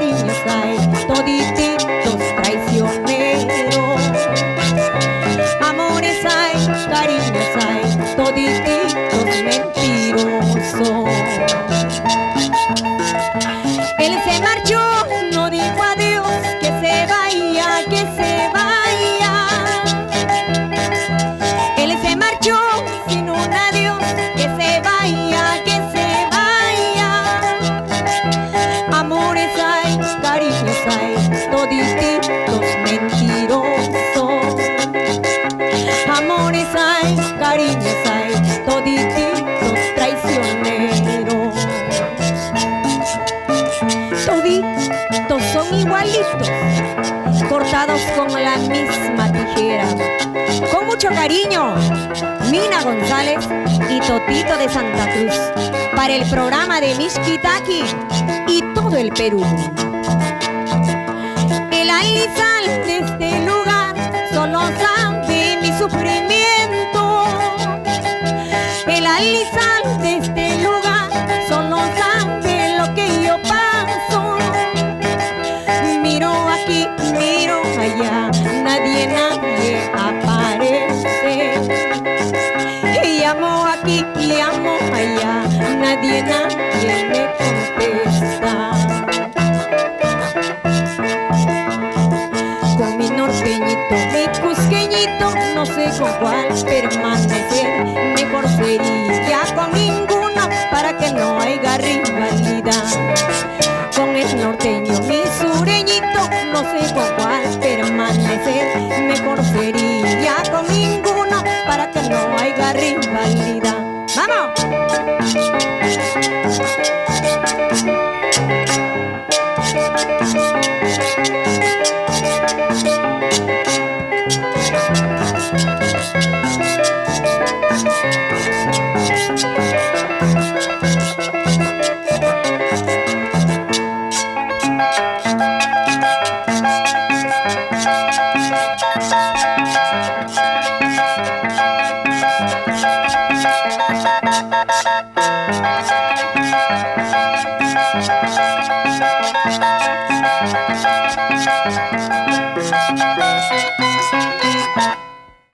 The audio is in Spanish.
cariños hay, todititos traicioneros. Amores hay, cariños hay, todititos mentirosos. Él se marchó, no dijo adiós, que se vaya, que se vaya. Él se marchó sin un adiós, que se vaya, que se vaya. Amores hay, cariños hay, todititos mentirosos. Amores hay, cariños hay, todititos traicioneros. Toditos son igualitos, cortados con la misma tijera. Con mucho cariño, Nina González y Totito de Santa Cruz, para el programa de Mixquitaqui y todo el Perú. El alisal de este lugar solo sabe mi sufrimiento. El alisal de este lugar solo sabe lo que yo paso. Miro aquí, miro allá, nadie aparece. Y llamo aquí, llamo allá, nadie me contesta. Con mi norteñito, mi cusqueñito, no sé con cuál permanecer. Mejor sería con ninguno para que no haya rivalidad. Con el norteño, mi sureñito, no sé con cuál permanecer. Mejor sería con ninguno para que no haya rivalidad. ¡Vamos!